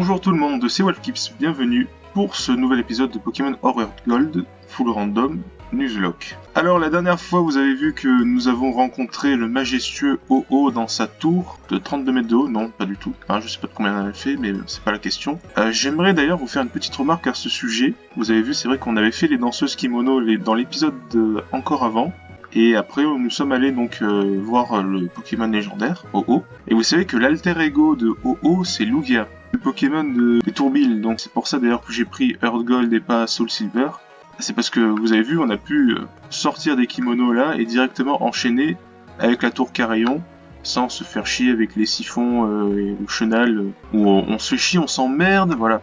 Bonjour tout le monde, c'est Wolfkips, bienvenue pour ce nouvel épisode de Pokémon Or Gold Full Random Nuzlocke. Alors la dernière fois vous avez vu que nous avons rencontré le majestueux Ho-Oh dans sa tour de 32 mètres de haut, non pas du tout, je sais pas de combien on avait fait mais c'est pas la question. J'aimerais d'ailleurs vous faire une petite remarque à ce sujet, vous avez vu c'est vrai qu'on avait fait les danseuses kimono dans l'épisode encore avant. Et après, nous sommes allés donc voir le Pokémon légendaire, Ho-Oh. Et vous savez que l'alter ego de Ho-Oh, c'est Lugia, le Pokémon des Tourbilles. Donc c'est pour ça d'ailleurs que j'ai pris Earth Gold et pas Soul Silver. C'est parce que vous avez vu, on a pu sortir des kimonos là et directement enchaîner avec la tour Carillon, sans se faire chier avec les siphons et le chenal, où on se fait chier, on s'emmerde, voilà.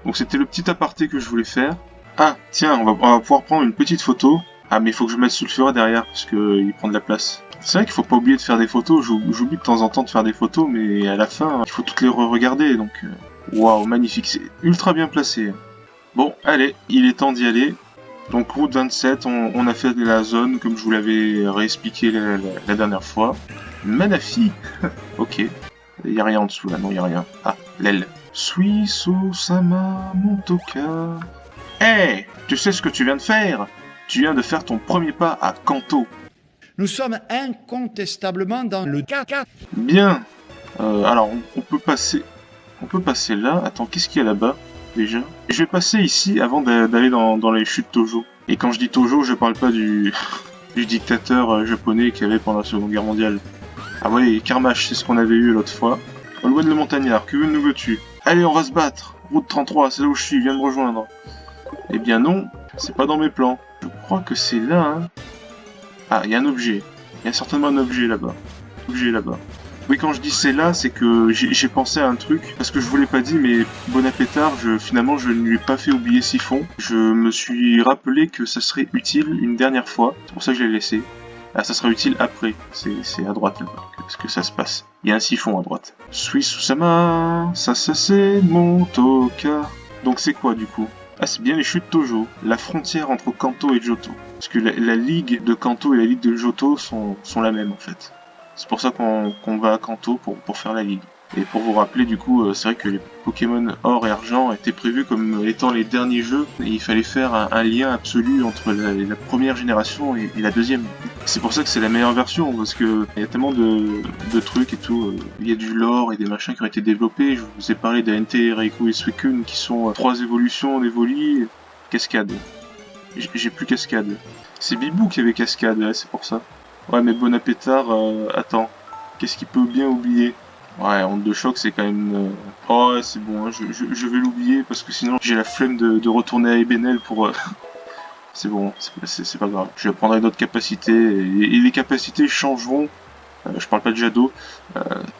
Donc c'était le petit aparté que je voulais faire. Ah, tiens, on va pouvoir prendre une petite photo. Ah mais il faut que je mette Sulfura derrière parce que il prend de la place. C'est vrai qu'il faut pas oublier de faire des photos, j'oublie de temps en temps de faire des photos mais à la fin il faut toutes les re-regarder donc waouh magnifique, c'est ultra bien placé. Bon allez, il est temps d'y aller. Donc route 27, on a fait la zone comme je vous l'avais réexpliqué la dernière fois. Manafi. Ok, il y a rien en dessous là, non il y a rien. Ah, l'aile. Suiso Sama Montoka. Hey, tu sais ce que tu viens de faire? Tu viens de faire ton premier pas à Kanto. Nous sommes incontestablement dans le K4. Bien. Alors, on peut passer là. Attends, qu'est-ce qu'il y a là-bas, déjà? Je vais passer ici avant d'aller dans les chutes Tojo. Et quand je dis Tojo, je parle pas du dictateur japonais qu'il y avait pendant la Seconde Guerre mondiale. Ah ouais, Karmash, c'est ce qu'on avait eu l'autre fois. Olwen le montagnard, que nous veux-tu? Allez, on va se battre. Route 33, c'est là où je suis, viens me rejoindre. Eh bien non, c'est pas dans mes plans. Je crois que c'est là, hein. Ah, il y a un objet. Il y a certainement un objet là-bas. Oui, quand je dis c'est là, c'est que j'ai pensé à un truc, parce que je vous l'ai pas dit, mais bon appétard, finalement, je ne lui ai pas fait oublier Siphon. Je me suis rappelé que ça serait utile une dernière fois, c'est pour ça que je l'ai laissé. Ah, ça sera utile après, c'est à droite là-bas, parce que ça se passe. Il y a un siphon à droite. Suisusama, ça c'est Montoka. Donc c'est quoi du coup? Ah, c'est bien les chutes Tojo, la frontière entre Kanto et Johto. Parce que la ligue de Kanto et la ligue de Johto sont la même en fait. C'est pour ça qu'on va à Kanto pour faire la ligue. Et pour vous rappeler du coup, c'est vrai que les Pokémon Or et Argent étaient prévus comme étant les derniers jeux. Et il fallait faire un lien absolu entre la première génération et la deuxième. C'est pour ça que c'est la meilleure version, parce que il y a tellement de trucs et tout. Il y a du lore et des machins qui ont été développés. Je vous ai parlé d'Ente, Raikou et Suicune qui sont 3 évolutions d'Evoli. Cascade. J'ai plus Cascade. C'est Bibou qui avait Cascade, là, c'est pour ça. Ouais, mais bon appétard, attends. Qu'est-ce qu'il peut bien oublier? Ouais, Onde de choc, c'est quand même... Oh, ouais, c'est bon, hein, je vais l'oublier, parce que sinon j'ai la flemme de retourner à Ebenel pour... C'est bon, c'est pas grave. Je prendrai d'autres capacités, et les capacités changeront, je parle pas de Jado,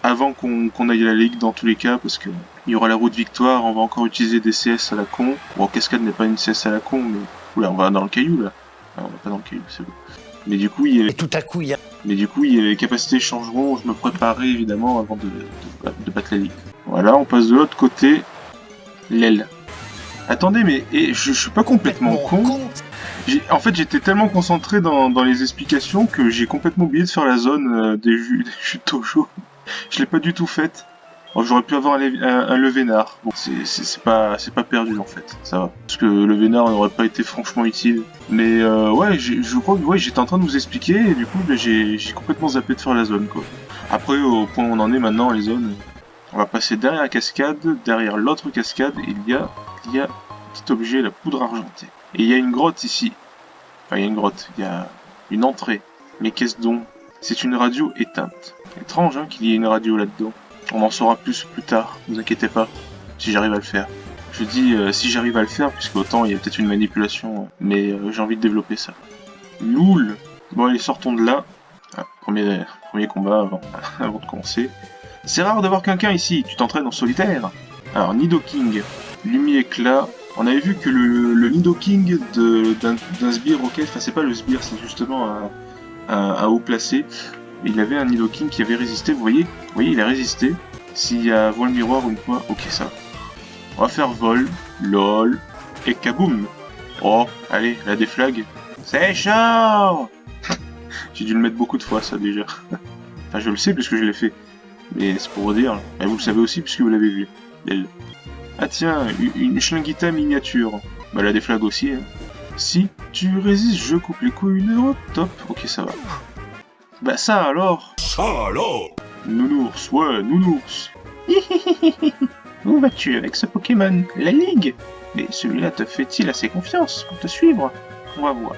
avant qu'on aille à la ligue dans tous les cas, parce que il y aura la route victoire, on va encore utiliser des CS à la con. Bon, Cascade n'est pas une CS à la con, mais... Oula, on va dans le caillou, là. Non, on va pas dans le caillou, c'est bon. Mais du coup, les capacités changeront, je me préparerai évidemment avant de battre la ligue. Voilà, on passe de l'autre côté, l'aile. Attendez, mais je suis pas complètement con. En fait, j'étais tellement concentré dans les explications que j'ai complètement oublié de faire la zone des chutes Tojo. Je l'ai pas du tout faite. Bon, j'aurais pu avoir un Levénard. Bon, c'est pas perdu en fait, ça va. Parce que le Levénard n'aurait pas été franchement utile. Mais ouais, je crois que ouais, j'étais en train de vous expliquer et du coup j'ai complètement zappé de faire la zone quoi. Après, au point où on en est maintenant, les zones, on va passer derrière la cascade, derrière l'autre cascade, et il y a un petit objet, la poudre argentée. Et il y a une grotte ici. Enfin, il y a une grotte, il y a une entrée. Mais qu'est-ce donc? C'est une radio éteinte. Étrange hein, qu'il y ait une radio là-dedans. On en saura plus tard, ne vous inquiétez pas, si j'arrive à le faire. Je dis si j'arrive à le faire, puisque autant il y a peut-être une manipulation, mais j'ai envie de développer ça. Loul. Bon allez, sortons de là. Ah, premier combat avant de commencer. C'est rare d'avoir quelqu'un ici, tu t'entraînes en solitaire. Alors, Nidoking, Lumi-Éclat. On avait vu que le Nidoking d'un sbire roquette, enfin c'est pas le sbire, c'est justement un haut placé. Il avait un Nidoking qui avait résisté, vous voyez, il a résisté. S'il y a voile miroir une fois, ok ça va. On va faire vol, lol, et kaboum. Oh, allez, la déflag. C'est chaud. J'ai dû le mettre beaucoup de fois ça déjà. Enfin je le sais puisque je l'ai fait. Mais c'est pour vous dire, et vous le savez aussi puisque vous l'avez vu. Elle. Ah tiens, une Schlinguita miniature. Bah elle a des flags aussi. Hein. Si tu résistes, je coupe les couilles de Europe. Top, ok ça va. Bah ça alors. Ça alors. Nounours, ouais, nounours. Où vas-tu avec ce Pokémon? La Ligue? Mais celui-là te fait-il assez confiance pour te suivre? On va voir.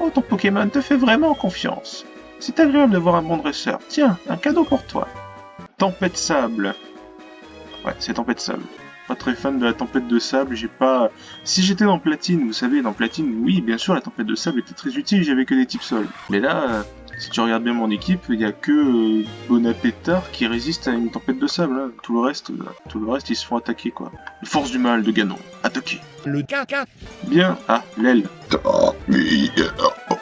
Oh, ton Pokémon te fait vraiment confiance. C'est agréable d'avoir un bon dresseur. Tiens, un cadeau pour toi. Tempête sable. Ouais, c'est tempête sable. Pas très fan de la tempête de sable, j'ai pas... Si j'étais dans Platine, vous savez, dans Platine, oui, bien sûr, la tempête de sable était très utile, j'avais que des types sol. Mais là, si tu regardes bien mon équipe, il y a que Bonapétard qui résiste à une tempête de sable, hein. Tout le reste, ils se font attaquer, quoi. Les forces du mal de Ganon, attaquer. Le caca. Bien, ah, l'aile.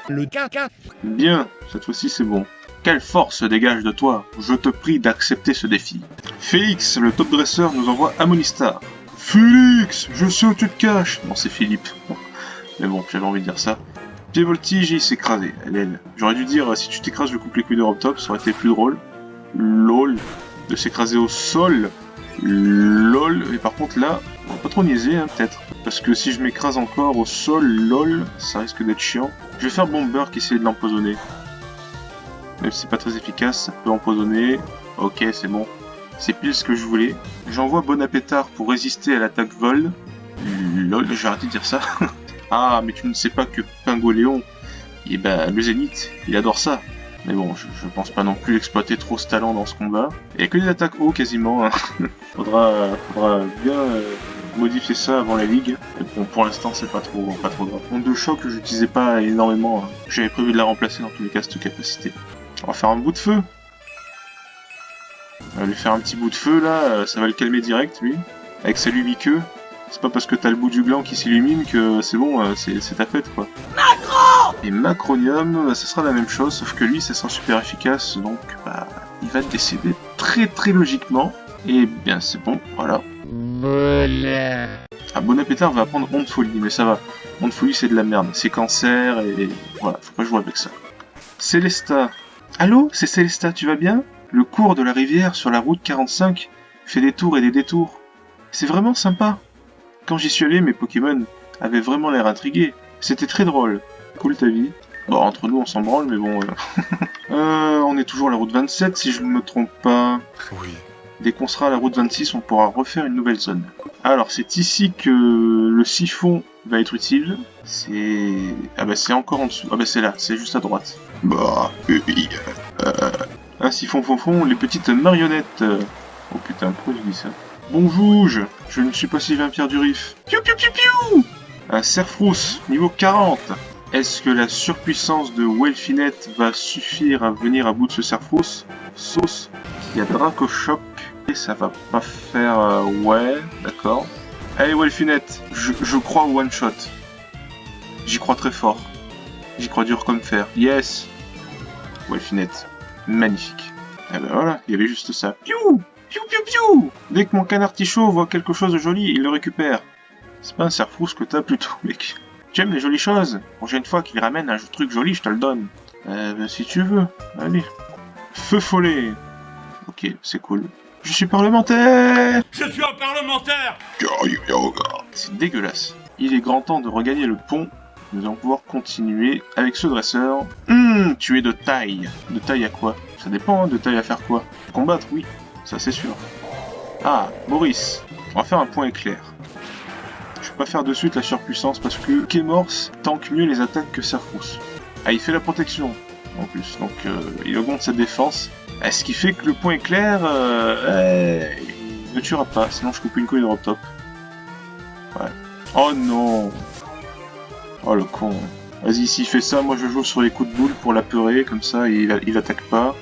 Le caca. Bien, cette fois-ci c'est bon. Quelle force se dégage de toi? Je te prie d'accepter ce défi. Félix, le top dresseur, nous envoie Amonistar. Félix, je sais où tu te caches. Non, c'est Philippe. Mais bon, j'avais envie de dire ça. Pied voltige, il s'est écrasé. Elle. J'aurais dû dire, si tu t'écrases, je coupe les couilles d'Europe Top, ça aurait été plus drôle. LOL. De s'écraser au sol. LOL. Et par contre là, on va pas trop niaiser, hein, peut-être. Parce que si je m'écrase encore au sol, LOL, ça risque d'être chiant. Je vais faire Bomber qui essaie de l'empoisonner. Même si c'est pas très efficace, ça peut empoisonner. Ok, c'est bon. C'est pile ce que je voulais. J'envoie Bonapétard pour résister à l'attaque vol. LOL, j'ai arrêté de dire ça. Ah, mais tu ne sais pas que Pingoléon, et ben, le Zénith, il adore ça. Mais bon, je pense pas non plus exploiter trop ce talent dans ce combat. Il y a que des attaques haut quasiment. Hein. faudra bien modifier ça avant la ligue. Et bon, pour l'instant, c'est pas trop grave. Onde de choc, je l'utilisais pas énormément. Hein. J'avais prévu de la remplacer dans tous les cas, cette capacité. On va faire un bout de feu. On va lui faire un petit bout de feu là, ça va le calmer direct lui. Avec sa queue. C'est pas parce que t'as le bout du gland qui s'illumine que c'est bon, c'est ta fête quoi. Macron. Et Macronium, ça sera la même chose, sauf que lui ça sera super efficace, donc bah, il va décéder très logiquement. Et bien c'est bon, voilà. Ah, Bonapétard va prendre Onde Folie, mais ça va. Onde Folie c'est de la merde, c'est cancer et voilà, faut pas jouer avec ça. Célesta. Allô, c'est Célesta, tu vas bien? Le cours de la rivière sur la route 45 fait des tours et des détours. C'est vraiment sympa. Quand j'y suis allé, mes Pokémon avaient vraiment l'air intrigués. C'était très drôle. Cool ta vie. Bon, entre nous, on s'en branle, mais bon... on est toujours à la route 27, si je ne me trompe pas. Oui. Dès qu'on sera à la route 26, on pourra refaire une nouvelle zone. Alors, c'est ici que le siphon va être utile. C'est... Ah bah c'est encore en dessous. Ah bah c'est là, c'est juste à droite. Bah, un siphon fond, les petites marionnettes. Oh putain, pourquoi j'ai dit ça? Bonjour, je ne suis pas Sylvain Pierre Durif. Piou piou piou piou. Un Serfrousse, niveau 40. Est-ce que la surpuissance de Welfinette va suffire à venir à bout de ce Serfrousse? Sauce. Il y a Dracochoc. Et ça va pas faire... ouais, d'accord. Allez Welfinette, je crois au one shot. J'y crois très fort. J'y crois dur comme fer. Yes. Welfinette. Magnifique. Et ben voilà, il y avait juste ça. Piou. Piou piou piou. Dès que mon canard tichot voit quelque chose de joli, il le récupère. C'est pas un Serfrousse que t'as plutôt, mec. Tu aimes les jolies choses? Prochaine fois qu'il ramène un truc joli, je te le donne. Ben, si tu veux. Allez. Feu follet. Ok, c'est cool. Je suis parlementaire. Je suis un parlementaire. C'est dégueulasse. Il est grand temps de regagner le pont. Nous allons pouvoir continuer avec ce dresseur. Tu es de taille. De taille à quoi? Ça dépend, hein, de taille à faire quoi? Combattre, oui. Ça c'est sûr. Ah, Maurice. On va faire un point éclair. Je vais pas faire de suite la surpuissance parce que Kémorse tank mieux les attaques que Serfrousse. Ah, il fait la protection en plus, donc il augmente sa défense. Ce qui fait que le point éclair, il ne tuera pas, sinon je coupe une couille d'Europe Top. Ouais. Oh non. Oh le con. Vas-y, s'il fait ça, moi je joue sur les coups de boule pour l'apeurer, comme ça il attaque pas.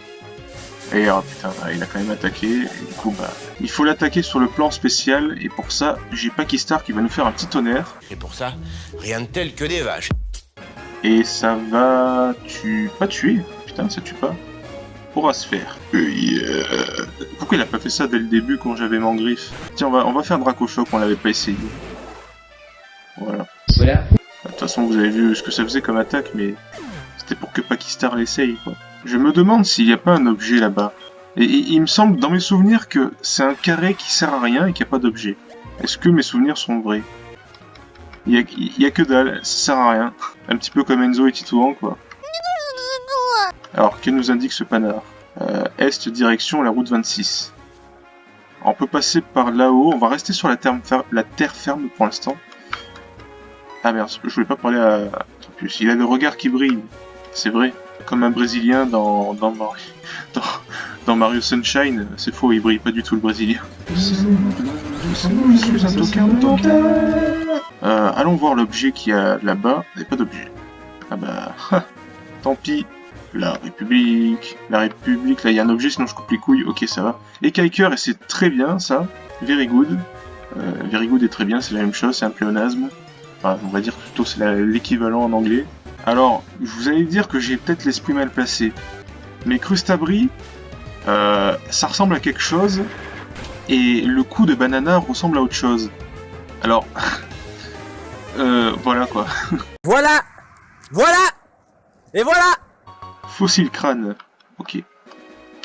Et oh putain, il a quand même attaqué, et du coup bah... Il faut l'attaquer sur le plan spécial, et pour ça, j'ai Pakistar qui va nous faire un petit tonnerre. Et pour ça, rien de tel que des vaches. Et ça va... pas tuer, putain, ça tue pas. Pourra se faire. Pourquoi il a pas fait ça dès le début quand j'avais Mangriffe? Tiens, on va faire Dracochoc, on l'avait pas essayé. Voilà. Voilà. De toute façon, vous avez vu ce que ça faisait comme attaque, mais... C'était pour que Pakistar l'essaye, quoi. Je me demande s'il n'y a pas un objet là-bas. Et il me semble, dans mes souvenirs, que c'est un carré qui sert à rien et qu'il n'y a pas d'objet. Est-ce que mes souvenirs sont vrais? Il y a que dalle, ça sert à rien. Un petit peu comme Enzo et Titouan, quoi. Alors, que nous indique ce panard? Est, direction la route 26. Alors, on peut passer par là-haut, on va rester sur la terre ferme pour l'instant. Ah merde, je voulais pas parler à... Plus. Il a le regard qui brille, c'est vrai. Comme un Brésilien dans Mario Sunshine, c'est faux, il brille pas du tout le Brésilien. Allons voir l'objet qu'il y a là-bas. Il n'y a pas d'objet. Ah bah, tant pis. La République, là il y a un objet, sinon je coupe les couilles. Ok, ça va. Et Kiker, et c'est très bien ça. Very good. Very good est très bien, c'est la même chose, c'est un pléonasme. Enfin, on va dire plutôt c'est l'équivalent en anglais. Alors, vous allez dire que j'ai peut-être l'esprit mal placé. Mais Crustabri, ça ressemble à quelque chose, et le coup de banana ressemble à autre chose. Alors, voilà quoi. Voilà. Et voilà. Fossile crâne. Ok.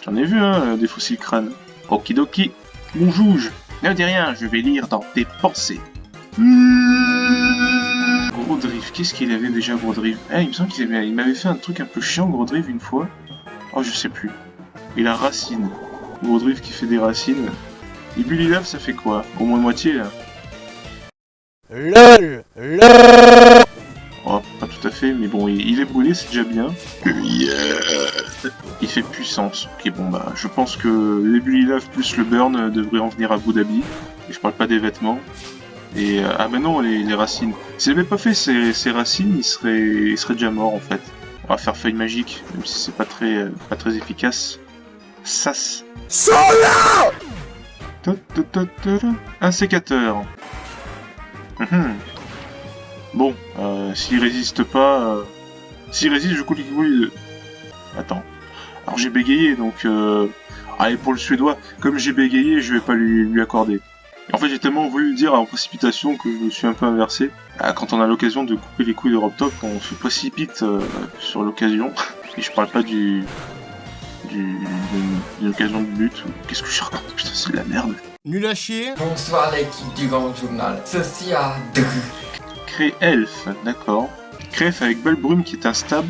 J'en ai vu, hein, des fossiles crânes. Okidoki. Mon juge. Ne dis rien, je vais lire dans tes pensées. Grodrive, qu'est-ce qu'il avait déjà Grodrive? Il me semble qu'il m'avait fait un truc un peu chiant Grodrive une fois. Oh je sais plus. Et la racine. Grodrive qui fait des racines. Et Bulilave ça fait quoi? Au moins moitié là. LOL. Oh, pas tout à fait, mais bon, il est brûlé, c'est déjà bien. Il fait puissance. Ok, bon bah, je pense que les Bulilave plus le burn devraient en venir à Abu Dhabi. Et je parle pas des vêtements. Et ah mais non, les racines. S'il avait pas fait ces racines, il serait déjà mort en fait. On va faire feuille magique, même si c'est pas très efficace. Sas. Sola. Un sécateur. Bon, s'il résiste pas... S'il résiste, je coupe les couilles de... Attends. Alors j'ai bégayé, donc... Allez, pour le suédois, comme j'ai bégayé, je vais pas lui accorder. En fait, j'ai tellement voulu le dire en précipitation que je me suis un peu inversé. Quand on a l'occasion de couper les couilles de Robtop, on se précipite sur l'occasion. Et je parle pas d'une occasion de but. Qu'est-ce que je raconte? Putain, c'est de la merde. Nul à chier. Bonsoir l'équipe du Grand Journal. Ceci a... Cré Elf, d'accord. Cref avec Belle Brume qui est instable.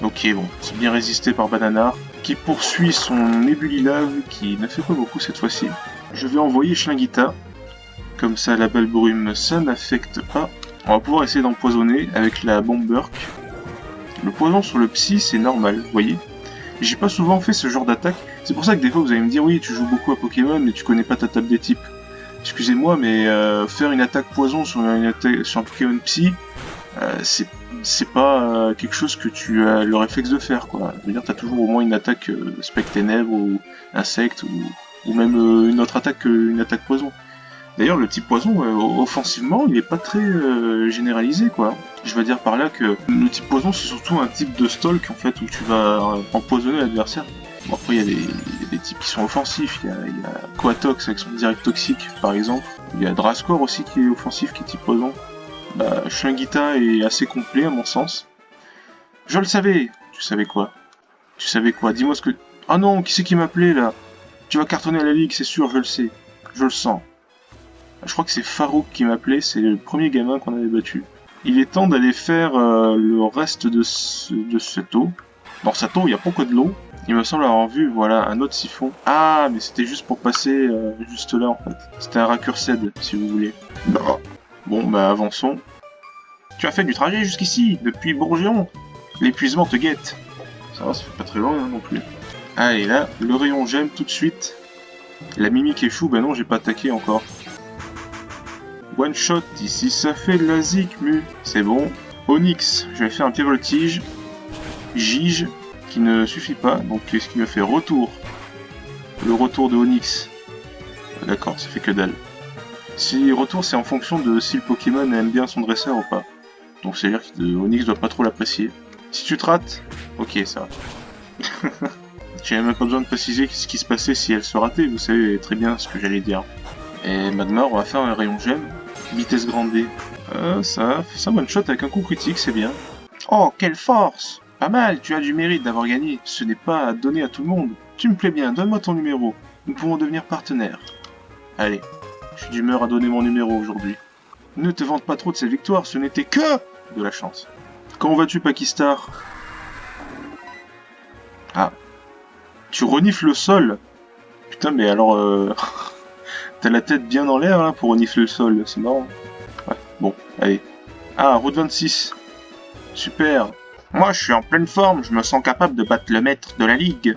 Ok, bon, c'est bien résisté par Bananard, qui poursuit son Ebulilave, qui ne fait pas beaucoup cette fois-ci. Je vais envoyer Schlinguita. Comme ça, la Belle Brume, ça n'affecte pas. On va pouvoir essayer d'empoisonner avec la bombe Burk. Le poison sur le psy, c'est normal, vous voyez. J'ai pas souvent fait ce genre d'attaque. C'est pour ça que des fois, vous allez me dire, oui, tu joues beaucoup à Pokémon, mais tu connais pas ta table des types. Excusez-moi, mais faire une attaque poison sur un Pokémon Psy, c'est pas quelque chose que tu as le réflexe de faire, quoi. Je veux dire, t'as toujours au moins une attaque spectre ténèbres ou insecte ou même une autre attaque qu'une attaque poison. D'ailleurs, le type poison, offensivement, il est pas très généralisé, quoi. Je veux dire par là que le type poison, c'est surtout un type de stalk, en fait, où tu vas empoisonner l'adversaire. Bon, après, il y a des types qui sont offensifs. Il y a Quatox avec son direct toxique, par exemple. Il y a Drascore aussi qui est offensif, qui est type poison. Bah, Schlinguita est assez complet, à mon sens. Je le savais. Tu savais quoi? Tu savais quoi? Dis-moi ce que... Ah non, qui c'est qui m'appelait, là? Tu vas cartonner à la ligue, c'est sûr, je le sais. Je le sens. Je crois que c'est Farouk qui m'appelait, c'est le premier gamin qu'on avait battu. Il est temps d'aller faire le reste de cette eau. Dans cette eau, il y a beaucoup de l'eau. Il me semble avoir vu, voilà, un autre siphon. Ah, mais c'était juste pour passer juste là, en fait. C'était un raccursed, si vous voulez. Non. Bon, bah, avançons. Tu as fait du trajet jusqu'ici, depuis Bourgeon. L'épuisement te guette. Ça va, ça fait pas très loin, hein, non plus. Allez, là, le rayon gemme tout de suite. La mimique échoue, bah non, j'ai pas attaqué encore. One shot, ici ça fait de la zikmu. C'est bon. Onyx, je vais faire un pied voltige. Gige, qui ne suffit pas, donc qu'est-ce qui me fait retour? Le retour de Onyx. D'accord, ça fait que dalle. Si retour, c'est en fonction de si le Pokémon aime bien son dresseur ou pas. Donc c'est-à-dire que Onyx doit pas trop l'apprécier. Si tu te rates, ok, ça va. J'ai même pas besoin de préciser ce qui se passait si elle se ratait, vous savez très bien ce que j'allais dire. Et maintenant, on va faire un rayon gemme. Vitesse grande D. Ça one shot avec un coup critique, c'est bien. Oh, quelle force! Pas mal, tu as du mérite d'avoir gagné. Ce n'est pas à donner à tout le monde. Tu me plais bien, donne-moi ton numéro. Nous pouvons devenir partenaires. Allez, je suis d'humeur à donner mon numéro aujourd'hui. Ne te vante pas trop de cette victoire, ce n'était que de la chance. Comment vas-tu, Pakistar? Ah. Tu renifles le sol. Putain, mais alors... T'as la tête bien en l'air, là, pour renifler le sol. C'est marrant. Ouais, bon, allez. Ah, route 26. Super. Moi, je suis en pleine forme. Je me sens capable de battre le maître de la ligue.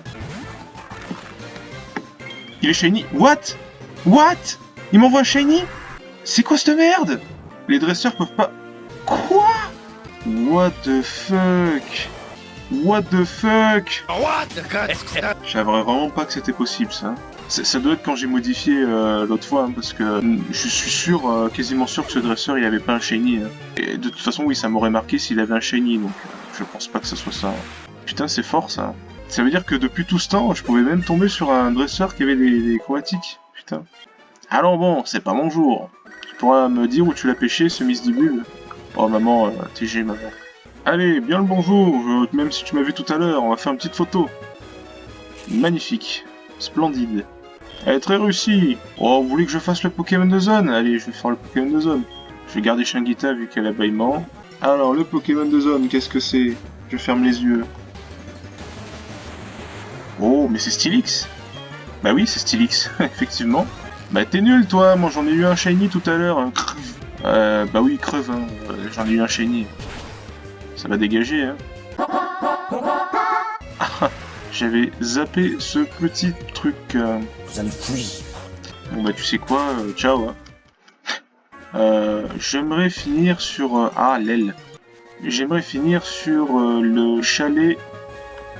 Il est shiny. What? What? Il m'envoie un shiny? C'est quoi cette merde? Les dresseurs peuvent pas... Quoi? What the fuck? What the fuck? Je savais vraiment pas que c'était possible, ça. Ça doit être quand j'ai modifié l'autre fois, hein, parce que je suis sûr, quasiment sûr que ce dresseur, il avait pas un shiny. Hein. Et de toute façon, oui, ça m'aurait marqué s'il avait un shiny, donc je pense pas que ce soit ça. Putain, c'est fort, ça. Ça veut dire que depuis tout ce temps, je pouvais même tomber sur un dresseur qui avait des chromatiques. Putain. Alors bon, c'est pas mon jour. Tu pourras me dire où tu l'as pêché, ce misdibule? Oh maman, TG, maman. Allez, bien le bonjour, même si tu m'as vu tout à l'heure, on va faire une petite photo. Magnifique. Splendide. Elle est très réussie. Oh, vous voulez que je fasse le Pokémon de zone? Allez, je vais faire le Pokémon de zone. Je vais garder Shangita vu qu'elle a bâillement. Alors, le Pokémon de zone, qu'est-ce que c'est? Je ferme les yeux. Oh, mais c'est Steelix. Bah oui, c'est Steelix, effectivement. Bah t'es nul, toi. Moi, j'en ai eu un shiny tout à l'heure. Bah oui, creve, hein. J'en ai eu un shiny. Ça va dégager, hein. J'avais zappé ce petit truc. Ça me fouille. Bon bah tu sais quoi, ciao. Hein. J'aimerais finir sur... ah, l'aile. J'aimerais finir sur le chalet.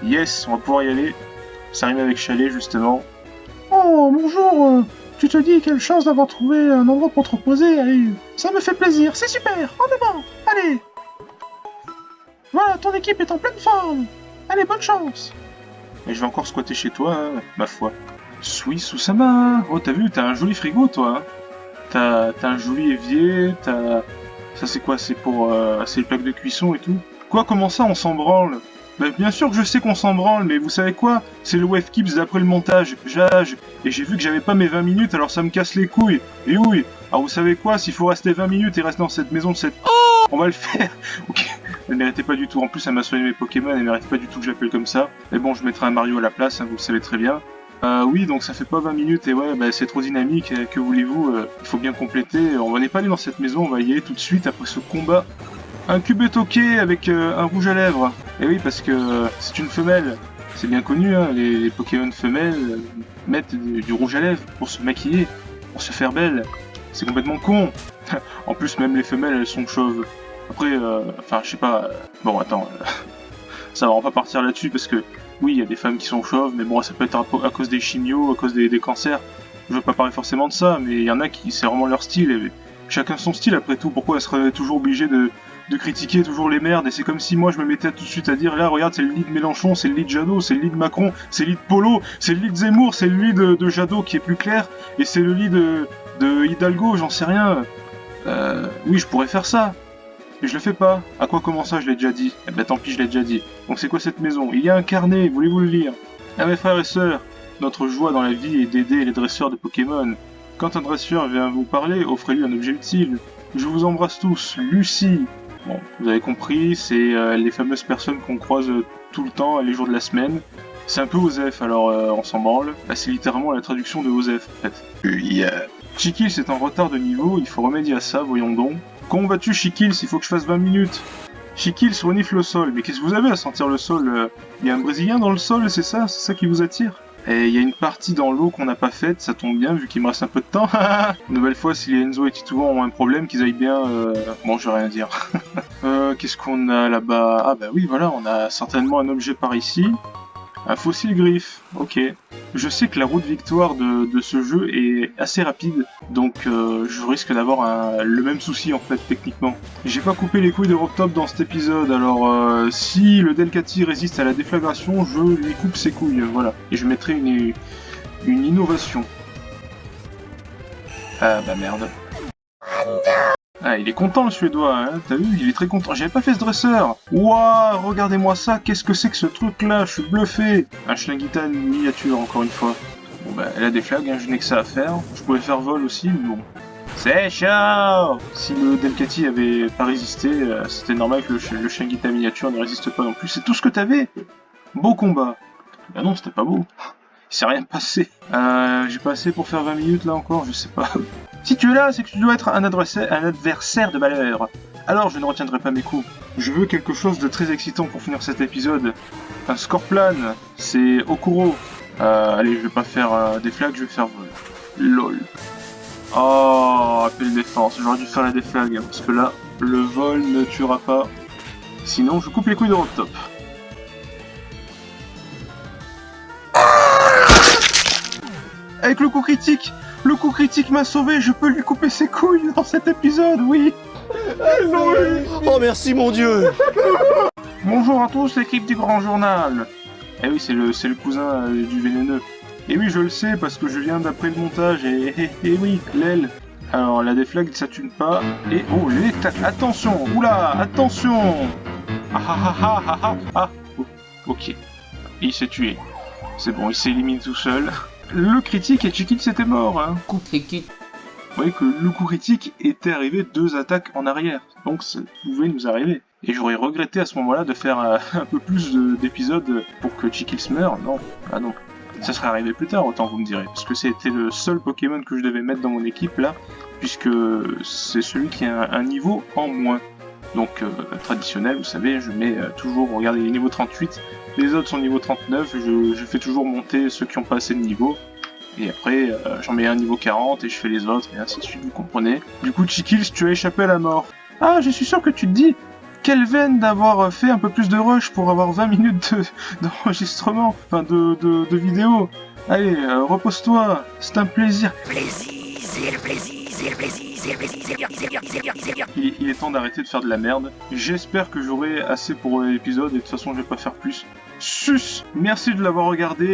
Yes, on va pouvoir y aller. Ça rime avec chalet, justement. Oh, bonjour. Tu te dis quelle chance d'avoir trouvé un endroit pour te reposer. Allez, ça me fait plaisir, c'est super. En avant, allez. Voilà, ton équipe est en pleine forme. Allez, bonne chance. Et je vais encore squatter chez toi, hein, ma foi. Sui Susama. Oh, t'as vu, t'as un joli frigo, toi. Hein. T'as un joli évier, t'as... Ça, c'est quoi? C'est pour... c'est le plaque de cuisson et tout. Quoi, comment ça, on s'en branle? Bah, bien sûr que je sais qu'on s'en branle, mais vous savez quoi? C'est le wave keeps d'après le montage. J'age. Et j'ai vu que j'avais pas mes 20 minutes, alors ça me casse les couilles. Et oui. Alors vous savez quoi? S'il faut rester 20 minutes et rester dans cette maison de cette... On va le faire. Ok. Elle méritait pas du tout. En plus, elle m'a soigné mes Pokémon. Elle mérite pas du tout que j'appelle comme ça. Mais bon, je mettrai un Mario à la place. Hein, vous le savez très bien. Oui, donc ça fait pas 20 minutes. Et ouais, bah, c'est trop dynamique. Que voulez-vous? Il faut bien compléter. On va n'est pas aller dans cette maison. On va y aller tout de suite après ce combat. Un Cubetoké avec un rouge à lèvres. Et oui, parce que c'est une femelle. C'est bien connu. Hein, les Pokémon femelles mettent du rouge à lèvres pour se maquiller, pour se faire belle. C'est complètement con. En plus, même les femelles, elles sont chauves. Après, enfin, je sais pas... bon, attends, ça va, on va pas partir là-dessus, parce que, oui, il y a des femmes qui sont chauves, mais bon, ça peut être à cause des chimios, à cause des cancers. Je veux pas parler forcément de ça, mais il y en a qui, c'est vraiment leur style, et chacun son style, après tout. Pourquoi elle serait toujours obligée de critiquer toujours les merdes? Et c'est comme si moi, je me mettais tout de suite à dire, là, regarde, c'est le lit de Mélenchon, c'est le lit de Jadot, c'est le lit de Macron, c'est le lit de Polo, c'est le lit de Zemmour, c'est le lit de Jadot qui est plus clair, et c'est le lit de Hidalgo, j'en sais rien. Oui, je pourrais faire ça. Mais je le fais pas. À quoi comment ça, je l'ai déjà dit? Eh ben tant pis, je l'ai déjà dit. Donc c'est quoi cette maison? Il y a un carnet, voulez-vous le lire? Ah mes frères et sœurs, notre joie dans la vie est d'aider les dresseurs de Pokémon. Quand un dresseur vient vous parler, offrez-lui un objet utile. Je vous embrasse tous, Lucie. Bon, vous avez compris, c'est les fameuses personnes qu'on croise tout le temps, les jours de la semaine. C'est un peu Osef, alors on s'en branle. Bah, c'est littéralement la traduction de Osef, en fait. Chiquille, c'est en retard de niveau, il faut remédier à ça, voyons donc. Comment vas-tu, Chiquille, s'il faut que je fasse 20 minutes? Chiquille renifle le sol. Mais qu'est-ce que vous avez à sentir le sol? Il y a un Brésilien dans le sol, c'est ça? C'est ça qui vous attire? Et il y a une partie dans l'eau qu'on n'a pas faite, ça tombe bien vu qu'il me reste un peu de temps. Une nouvelle fois, si les Enzo et Titouan ont un problème, qu'ils aillent bien... Bon, je vais rien dire. Qu'est-ce qu'on a là-bas? Ah bah oui, voilà, on a certainement un objet par ici. Un fossile griffe, ok. Je sais que la route victoire de ce jeu est assez rapide, donc je risque d'avoir le même souci en fait, techniquement. J'ai pas coupé les couilles de Robtop dans cet épisode, alors si le Delcati résiste à la déflagration, je lui coupe ses couilles, voilà. Et je mettrai une innovation. Ah bah merde. Ah, il est content le Suédois, hein, t'as vu, il est très content. J'avais pas fait ce dresseur. Waouh, regardez-moi ça, qu'est-ce que c'est que ce truc-là, je suis bluffé. Un Schlinguitan miniature, encore une fois. Bon bah, elle a des flags, hein, je n'ai que ça à faire. Je pouvais faire vol aussi, mais bon. C'est chaud. Si le Delcati avait pas résisté, c'était normal que le Schlinguitan miniature ne résiste pas non plus. C'est tout ce que t'avais. Beau combat. Bah non, c'était pas beau. Il s'est rien passé. J'ai pas assez pour faire 20 minutes là encore, je sais pas. Si tu es là, c'est que tu dois être un adversaire de valeur. Alors je ne retiendrai pas mes coups. Je veux quelque chose de très excitant pour finir cet épisode. Un Scorplan, c'est Okuro. Allez, je vais pas faire des flags, je vais faire vol. LOL. Oh, appel défense. J'aurais dû faire la déflag, hein, parce que là, le vol ne tuera pas. Sinon, je coupe les couilles de Rock-Top. Avec le coup critique m'a sauvé, je peux lui couper ses couilles dans cet épisode, oui. Oh merci mon Dieu. Bonjour à tous, l'équipe du Grand Journal. Eh oui, c'est le cousin du vénéneux. Et oui, je le sais, parce que je viens d'après le montage, et oui, l'aile. Alors, la déflag, ça tue pas, et oh, les attention, oula, attention. Oh, ok, il s'est tué. C'est bon, il s'est éliminé tout seul. Le critique et Chiquille c'était mort, hein. Coup critique. Vous voyez que le coup critique était arrivé 2 attaques en arrière, donc ça pouvait nous arriver. Et j'aurais regretté à ce moment-là de faire un peu plus d'épisodes pour que Chiquille meure, non, ah non. Ça serait arrivé plus tard, autant vous me direz, parce que c'était le seul Pokémon que je devais mettre dans mon équipe là, puisque c'est celui qui a un niveau en moins. Donc traditionnel, vous savez, je mets toujours, regardez, les niveaux 38, les autres sont niveau 39, je fais toujours monter ceux qui n'ont pas assez de niveau, et après j'en mets un niveau 40 et je fais les autres, et ainsi de suite, vous comprenez. Du coup, Chiquille, tu as échappé à la mort. Ah, je suis sûr que tu te dis, quelle veine d'avoir fait un peu plus de rush pour avoir 20 minutes d'enregistrement, enfin de vidéo. Allez, repose-toi, c'est un plaisir. Il est temps d'arrêter de faire de la merde. J'espère que j'aurai assez pour l'épisode et de toute façon je vais pas faire plus. Sus! Merci de l'avoir regardé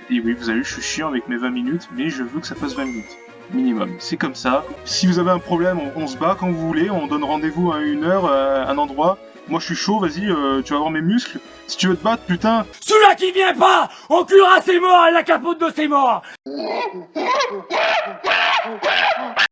et oui, vous avez vu, je suis chiant avec mes 20 minutes, mais je veux que ça fasse 20 minutes. Minimum, c'est comme ça. Si vous avez un problème, on se bat quand vous voulez, on donne rendez-vous à une heure, à un endroit. Moi je suis chaud, vas-y, tu vas voir mes muscles. Si tu veux te battre, putain. Celui-là qui vient pas, on culera ses morts et la capote de ses morts.